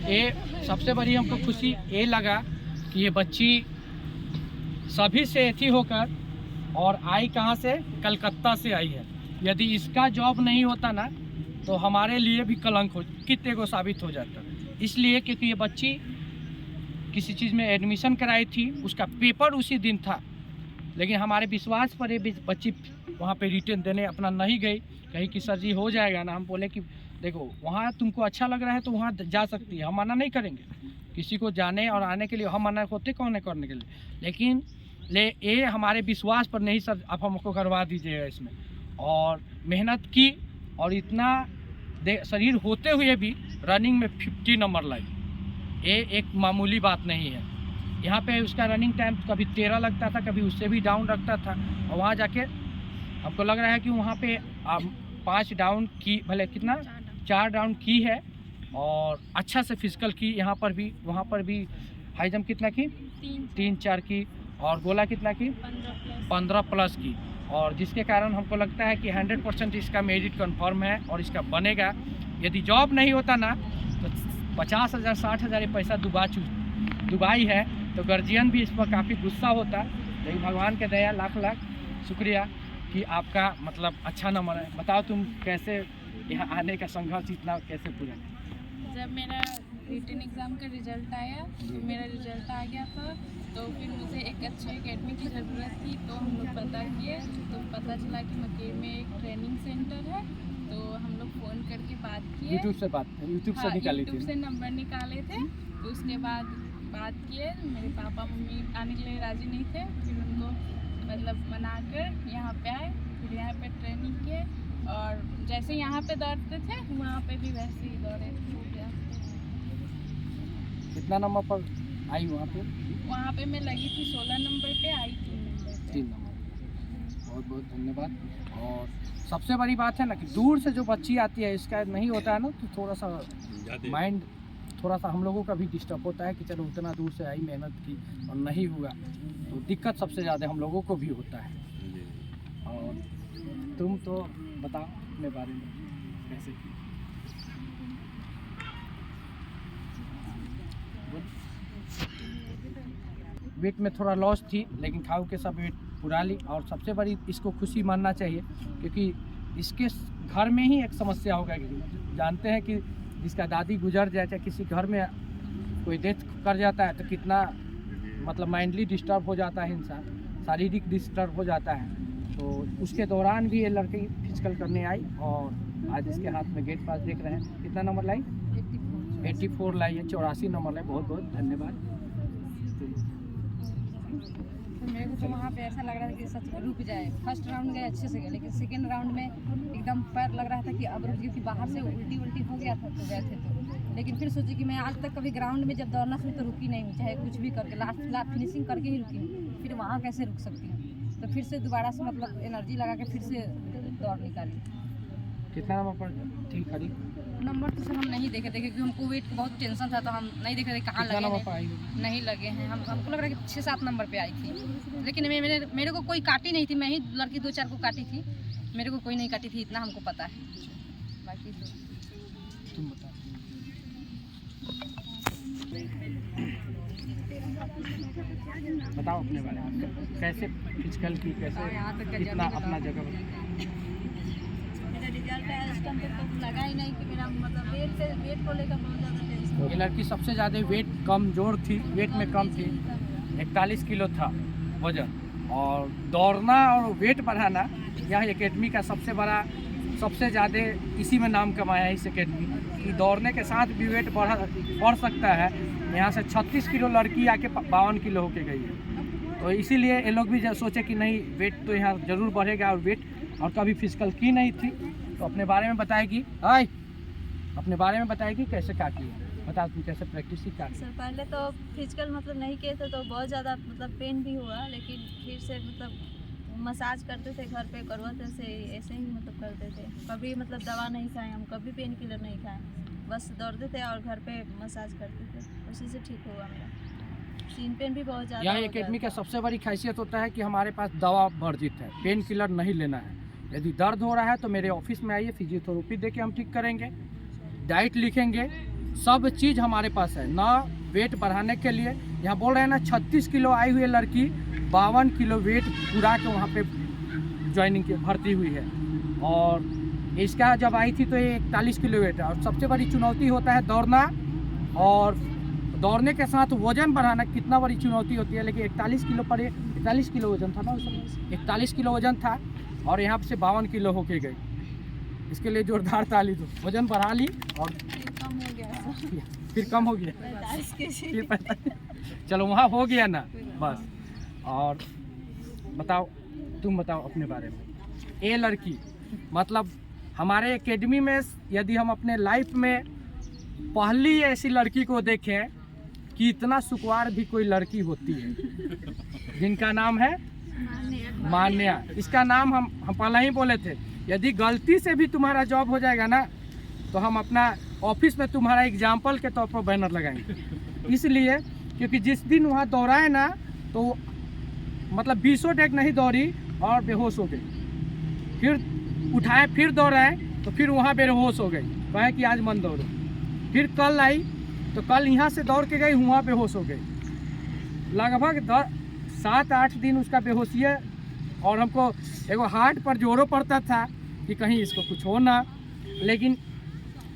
ये सबसे बड़ी हमको खुशी ये लगा कि ये बच्ची सभी से एथी होकर और आई कहाँ से, कलकत्ता से आई है। यदि इसका जॉब नहीं होता ना तो हमारे लिए भी कलंक हो कितने को साबित हो जाता। इसलिए क्योंकि ये बच्ची किसी चीज़ में एडमिशन कराई थी, उसका पेपर उसी दिन था, लेकिन हमारे विश्वास पर ये बच्ची वहाँ पे रिटर्न देने अपना नहीं गई, कहीं कि सर जी हो जाएगा ना। हम बोले कि देखो वहाँ तुमको अच्छा लग रहा है तो वहाँ जा सकती है, हम मना नहीं करेंगे किसी को जाने और आने के लिए, हम मना होते कौन है करने के लिए, लेकिन ये हमारे विश्वास पर नहीं सर आप हमको करवा दीजिएगा इसमें। और मेहनत की और इतना शरीर होते हुए भी रनिंग में 50 नंबर लाई, ये एक मामूली बात नहीं है। यहाँ पे उसका रनिंग टाइम कभी 13 लगता था, कभी उससे भी डाउन रखता था, और वहाँ जाके हमको लग रहा है कि वहाँ पे 5 डाउन की, भले कितना 4 डाउन की है, और अच्छा से फिजिकल की। यहाँ पर भी वहाँ पर भी हाई जंप कितना की, 3-4 की, और गोला कितना की, 15 प्लस की, और जिसके कारण हमको लगता है कि 100% इसका मेरिट कन्फर्म है और इसका बनेगा। यदि जॉब नहीं होता ना तो 50,000 60,000 ये पैसा दुबाई है, तो गार्जियन भी इस पर काफ़ी गुस्सा होता। लेकिन भगवान के दया लाख लाख शुक्रिया कि आपका मतलब अच्छा नंबर है। बताओ तुम कैसे यहाँ आने का संघर्ष इतना कैसे पूरा? जब मेरा रिटन एग्ज़ाम का रिज़ल्ट आया, तो मेरा रिज़ल्ट आ गया था, तो फिर मुझे एक अच्छे एकेडमी की ज़रूरत थी, तो हम लोग पता किए, तो पता चला कि मकेर में एक ट्रेनिंग सेंटर है, तो हम लोग फ़ोन करके बात किए। यूट्यूब से निकाले थे? यूट्यूब से नंबर निकाले थे, तो उसके बाद बात किए। मेरे पापा मम्मी आने के लिए राज़ी नहीं थे, फिर उनको मतलब मनाकर यहाँ पे आए, फिर यहाँ पे ट्रेनिंग किए, और जैसे यहाँ पे दौड़ते थे वहाँ पे भी वैसे ही दौड़े। कितना नंबर पर आई वहाँ पे? वहाँ पे मैं लगी थी 16 नंबर पे, आई 3 नंबर पे। 3 नंबर। बहुत बहुत धन्यवाद। और सबसे बड़ी बात है ना कि दूर से जो बच्ची आती है, इसका नहीं होता है ना, तो थोड़ा सा माइंड थोड़ा सा हम लोगों का भी डिस्टर्ब होता है कि चलो उतना दूर से आई, मेहनत की और नहीं हुआ, तो दिक्कत सबसे ज़्यादा हम लोगों को भी होता है। और तुम तो बताओ अपने बारे में कैसे की? वेट में थोड़ा लॉस थी, लेकिन खाओ के सब वेट पुरा ली। और सबसे बड़ी इसको खुशी मानना चाहिए, क्योंकि इसके घर में ही एक समस्या होगा कि जानते हैं कि जिसका दादी गुजर जाए, चाहे किसी घर में कोई डेथ कर जाता है, तो कितना मतलब माइंडली डिस्टर्ब हो जाता है इंसान, शारीरिक डिस्टर्ब हो जाता है। तो उसके दौरान भी ये लड़की फिजिकल करने आई, और आज इसके हाथ में गेट पास देख रहे हैं। कितना नंबर लाई? 84 लाई है, 84 नंबर लाई। बहुत बहुत धन्यवाद। तो मेरे को तो वहाँ पे ऐसा लग रहा था कि सच रुक जाए। फर्स्ट राउंड गए अच्छे से गए, लेकिन सेकेंड राउंड में एकदम पैर लग रहा था कि अब रुक, क्योंकि बाहर से उल्टी हो गया था तो गए थे तो। लेकिन फिर सोची कि मैं आज तक कभी ग्राउंड में जब दौड़ना शुरू तो रुकी नहीं हूँ, चाहे कुछ भी करके लास्ट फिनिशिंग करके ही रुकी हूँ। फिर वहाँ कैसे रुक सकती हूँ, तो फिर से दोबारा से मतलब एनर्जी लगा के फिर से दौड़ निकाली। कितना नंबर पर थी खड़ी? नंबर तो सर हम नहीं देखे थे, क्योंकि हमको वेट का बहुत टेंशन था, तो हम नहीं देखे थे कहाँ लगे हैं, नहीं लगे हैं। हमको लग रहा है कि 6-7 नंबर पे आई थी, लेकिन मेरे को कोई काटी नहीं थी। मैं ही लड़की 2-4 को काटी थी, मेरे को कोई नहीं काटी थी, इतना हमको पता है। बाकी तो तुम बताओ। बताओ अपने बारे में, कैसे फिजिकल की, कैसे कितना अपना जगह बताओ। मेरा रिजल्ट आया उस टाइम तो लगा ही नहीं कि मेरा मतलब वेट को लेकर बहुत ज़्यादा टेंशन। ये लड़की सबसे ज़्यादा वेट कमजोर थी, वेट में कम थी, 41 किलो था वजन। और दौड़ना और वेट बढ़ाना यह एकेडमी का सबसे बड़ा, सबसे ज़्यादा इसी में नाम कमाया है इस एकेडमी कि दौड़ने के साथ भी वेट बढ़ सकता है। यहाँ से 36 किलो लड़की आके 52 किलो होके गई है, तो इसीलिए ये लोग भी सोचे कि नहीं वेट तो यहाँ ज़रूर बढ़ेगा। और वेट और कभी फिजिकल की नहीं थी, तो अपने बारे में बताएगी। अपने बारे में बताएगी कैसे क्या किया, बता तुम कैसे प्रैक्टिस की क्या? सर पहले तो फिजिकल मतलब नहीं किए थे, तो बहुत ज़्यादा मतलब पेन भी हुआ, लेकिन फिर से मतलब मसाज करते थे घर पे, करवाते से ऐसे ही मतलब करते थे। कभी मतलब दवा नहीं खाए हम, कभी पेन किलर नहीं खाए, बस दौड़ते थे और घर पे मसाज करते थे, उसी से ठीक हुआ मेरा। सीन पेन भी बहुत ज़्यादा। यहाँ एकेडमी का सबसे बड़ी खासियत होता है कि हमारे पास दवा वर्जित है, पेन किलर नहीं लेना है। यदि दर्द हो रहा है तो मेरे ऑफिस में आइए, फिजियोथेरेपी दे के हम ठीक करेंगे, डाइट लिखेंगे, सब चीज़ हमारे पास है ना। वेट बढ़ाने के लिए यहाँ बोल रहे हैं ना 36 किलो आई हुई है लड़की, 52 किलो वेट पूरा के वहाँ पे ज्वाइनिंग के भर्ती हुई है। और इसका जब आई थी तो ये 41 किलो वेट है। और सबसे बड़ी चुनौती होता है दौड़ना, और दौड़ने के साथ वजन बढ़ाना कितना बड़ी चुनौती होती है। लेकिन 41 किलो पर 41 किलो वजन था ना उस समय, 41 किलो वजन था और यहाँ से 52 किलो होके गई। इसके लिए जोरदार ताली दो। वजन बढ़ा ली और कम हो गया, फिर कम हो गया, 45 केजी। फिर 45। चलो वहाँ हो गया ना बस। और बताओ, तुम बताओ अपने बारे में। ये लड़की मतलब हमारे एकेडमी में यदि हम अपने लाइफ में पहली ऐसी लड़की को देखें कि इतना सुकुमार भी कोई लड़की होती है, जिनका नाम है मान्या। इसका नाम हम पहले ही बोले थे, यदि गलती से भी तुम्हारा जॉब हो जाएगा ना तो हम अपना ऑफिस में तुम्हारा एग्जाम्पल के तौर पर बैनर लगाएंगे। इसलिए क्योंकि जिस दिन वहाँ दौड़ाए ना तो मतलब 20 डेग नहीं दौड़ी और बेहोश हो गई। फिर उठाए, फिर दौड़ाए तो फिर वहाँ बेहोश हो गई, कहे कि आज मन दौड़ो। फिर कल आई तो कल यहाँ से दौड़ के गई, वहाँ बेहोश हो गई। लगभग 7-8 दिन उसका बेहोशी है। और हमको एगो हार्ट पर जोरों पड़ता था कि कहीं इसको कुछ हो ना। लेकिन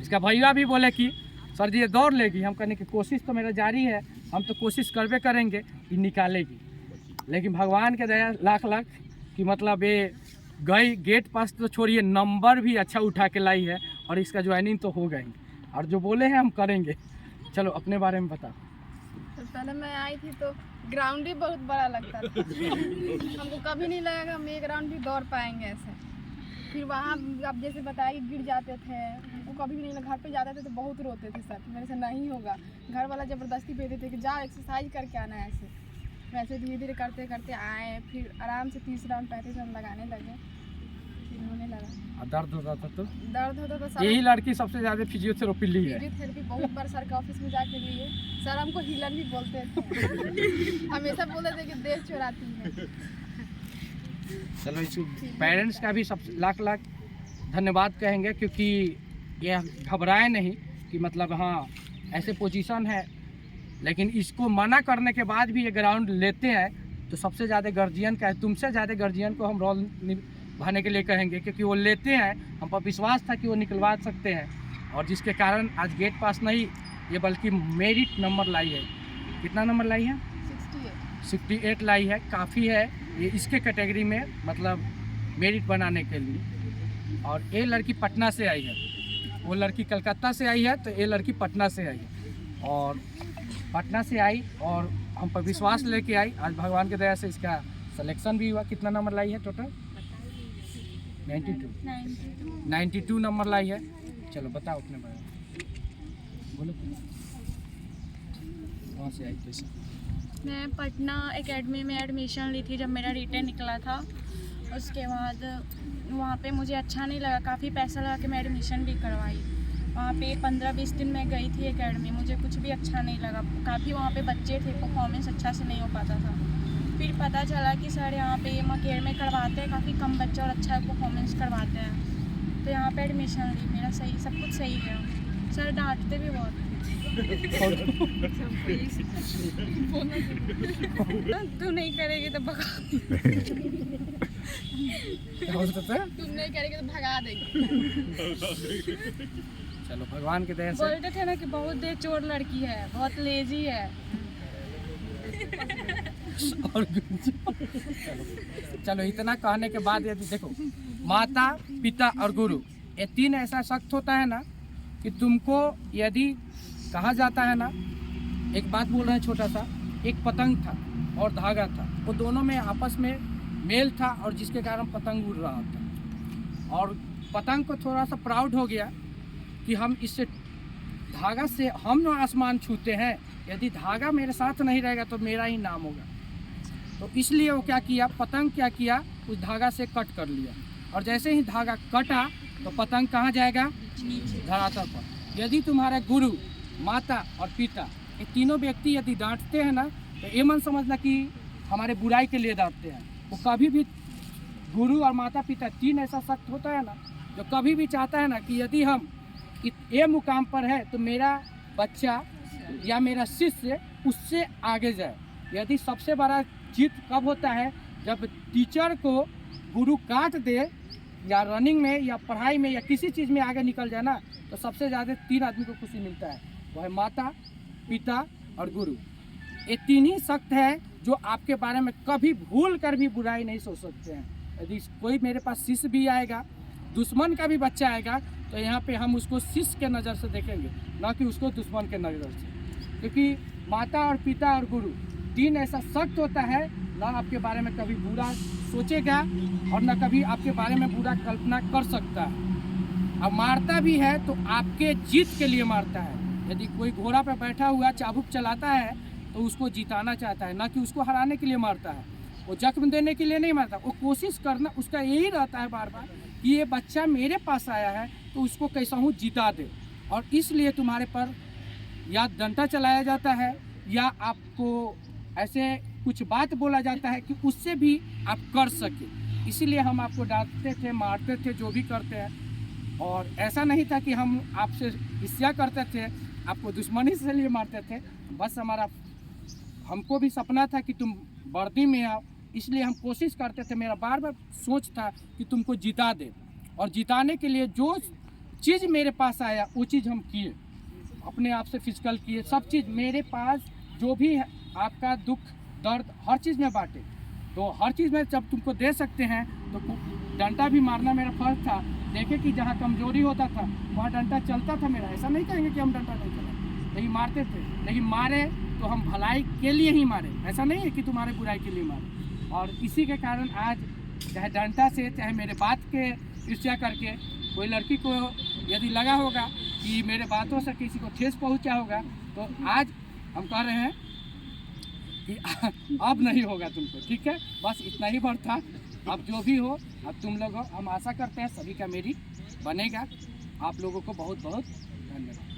इसका भैया भी बोले कि सर जी ये दौड़ लेगी। हम कहने की कोशिश तो मेरा जारी है, हम तो कोशिश करबे करेंगे कि निकालेगी। लेकिन भगवान के दया लाख लाख कि मतलब ये गई गेट पास तो छोड़िए, नंबर भी अच्छा उठा के लाई है और इसका ज्वाइनिंग तो हो गई। और जो बोले हैं हम करेंगे। चलो अपने बारे में बताओ। तो पहले मैं आई थी तो ग्राउंड ही बहुत बड़ा लगता था। हमको कभी नहीं लगा हम एक राउंड भी दौड़ पाएंगे ऐसे। फिर वहाँ आप जैसे बताया कि गिर जाते थे, हमको कभी भी नहीं लगा। घर पे जाते थे तो बहुत रोते थे, सर मेरे से नहीं होगा। घर वाला ज़बरदस्ती भेजते थे कि जाओ एक्सरसाइज करके आना है ऐसे। वैसे धीरे धीरे करते करते आए, फिर आराम से 30 राउंड 35 राउंड लगाने लगे, फिर होने लगा। दर्द होता था तो दर्द होता था सर। यही लड़की सबसे ज़्यादा फिजियोथेरेपी ली है। फिजियोथेरेपी बहुत बार सर के ऑफिस में जाके लिए। सर हमको हिलन भी बोलते थे। हमेशा बोलते थे कि देह चुराती है। चलो इस पेरेंट्स का भी सब लाख लाख धन्यवाद कहेंगे, क्योंकि ये घबराए नहीं कि मतलब हाँ ऐसे पोजीशन है। लेकिन इसको मना करने के बाद भी ये ग्राउंड लेते हैं तो सबसे ज़्यादा गार्जियन का है। तुमसे ज़्यादा गार्जियन को हम रोल निभाने के लिए कहेंगे, क्योंकि वो लेते हैं। हम पर विश्वास था कि वो निकलवा सकते हैं, और जिसके कारण आज गेट पास नहीं ये बल्कि मेरिट नंबर लाई है। कितना नंबर लाई है? 68 लाई है। काफ़ी है ये इसके कैटेगरी में, मतलब मेरिट बनाने के लिए। और ये लड़की पटना से आई है, वो लड़की कलकत्ता से आई है, तो ये लड़की पटना से आई है। और पटना से आई और हम पर विश्वास लेके आई। आज भगवान की दया से इसका सिलेक्शन भी हुआ। कितना नंबर लाई है टोटल? 92 नंबर लाई है। चलो बताओ अपने बारे में, बोलो कहाँ से आई कैसे? मैं पटना एकेडमी में एडमिशन ली थी जब मेरा रिटर्न निकला था। उसके बाद वहाँ पे मुझे अच्छा नहीं लगा, काफ़ी पैसा लगा के मैं एडमिशन भी करवाई। वहाँ पे 15-20 दिन मैं गई थी एकेडमी, मुझे कुछ भी अच्छा नहीं लगा। काफ़ी वहाँ पे बच्चे थे, परफॉर्मेंस अच्छा से नहीं हो पाता था। फिर पता चला कि सर यहाँ पे मकेर में करवाते हैं, काफ़ी कम बच्चे और अच्छा परफॉर्मेंस करवाते हैं, तो यहाँ पे एडमिशन ली। मेरा सही, सब कुछ सही गया। सर डांटते भी बहुत थे। तू नहीं करेगी तो भगा, तुम नहीं करेंगे तो भगा देंगे। चलो भगवान की दया से। बोलते थे ना कि बहुत देर चोर लड़की है, बहुत लेजी है। और चलो इतना कहने के बाद यदि देखो, माता पिता और गुरु ये तीन ऐसा सख्त होता है ना कि तुमको यदि कहा जाता है ना, एक बात बोल रहे हैं छोटा सा, एक पतंग था और धागा था, वो दोनों में आपस में मेल था और जिसके कारण पतंग उड़ रहा था। और पतंग को थोड़ा सा प्राउड हो गया कि हम इससे धागा से हम आसमान छूते हैं, यदि धागा मेरे साथ नहीं रहेगा तो मेरा ही नाम होगा। तो इसलिए वो क्या किया, पतंग क्या किया, उस धागा से कट कर लिया। और जैसे ही धागा कटा तो पतंग कहाँ जाएगा? धरातल पर। यदि तुम्हारे गुरु, माता और पिता ये तीनों व्यक्ति यदि डांटते हैं ना, तो ये मन समझना कि हमारे बुराई के लिए डांटते हैं। वो कभी भी, गुरु और माता पिता तीन ऐसा सख्त होता है ना, जो कभी भी चाहता है ना कि यदि हम ये मुकाम पर है तो मेरा बच्चा या मेरा शिष्य उससे आगे जाए। यदि सबसे बड़ा जीत कब होता है, जब टीचर को गुरु काट दे या रनिंग में या पढ़ाई में या किसी चीज़ में आगे निकल जाए ना, तो सबसे ज़्यादा 3 आदमी को खुशी मिलता है, वह है माता, पिता और गुरु। ये 3 ही शक्त है जो आपके बारे में कभी भूल कर भी बुराई नहीं सोच सकते हैं। यदि कोई मेरे पास शिष्य भी आएगा, दुश्मन का भी बच्चा आएगा, तो यहाँ पे हम उसको शिष्य के नज़र से देखेंगे, ना कि उसको दुश्मन के नज़र से। क्योंकि माता और पिता और गुरु 3 ऐसा शक्त होता है, ना आपके बारे में कभी बुरा सोचेगा और ना कभी आपके बारे में बुरा कल्पना कर सकता है। अब मारता भी है तो आपके जीत के लिए मारता है। यदि कोई घोड़ा पर बैठा हुआ चाबुक चलाता है तो उसको जिताना चाहता है, ना कि उसको हराने के लिए मारता है। वो जख्म देने के लिए नहीं मारता, वो कोशिश करना उसका यही रहता है बार बार कि ये बच्चा मेरे पास आया है तो उसको कैसा हूँ जिता दे। और इसलिए तुम्हारे पर या डंडा चलाया जाता है या आपको ऐसे कुछ बात बोला जाता है कि उससे भी आप कर सके। इसीलिए हम आपको डांटते थे, मारते थे, जो भी करते हैं। और ऐसा नहीं था कि हम आपसे ईर्ष्या करते थे, आपको दुश्मनी से लिए मारते थे। बस हमको भी सपना था कि तुम वर्दी में आओ, इसलिए हम कोशिश करते थे। मेरा बार बार सोच था कि तुमको जिता दे, और जिताने के लिए जो चीज़ मेरे पास आया वो चीज़ हम किए, अपने आप से फिजिकल किए, सब चीज़ मेरे पास जो भी है, आपका दुख दर्द हर चीज़ में बांटे। तो हर चीज़ में जब तुमको दे सकते हैं तो डंडा भी मारना मेरा फर्ज था। देखे कि जहाँ कमजोरी होता था वहाँ डंडा चलता था मेरा। ऐसा नहीं कहेंगे कि हम डंडा नहीं चला, लेकिन मारते थे। लेकिन मारे तो हम भलाई के लिए ही मारे, ऐसा नहीं है कि तुम्हारे बुराई के लिए मारे। और इसी के कारण आज चाहे डंडा से चाहे मेरे बात के ईर्ष्या करके कोई लड़की को यदि लगा होगा कि मेरे बातों से किसी को ठेस पहुंचा होगा, तो आज हम कह रहे हैं कि अब नहीं होगा तुमको, ठीक है। बस इतना ही बात था। अब जो भी हो, अब तुम लोग हो, हम आशा करते हैं सभी का मेरी बनेगा। आप लोगों को बहुत बहुत धन्यवाद।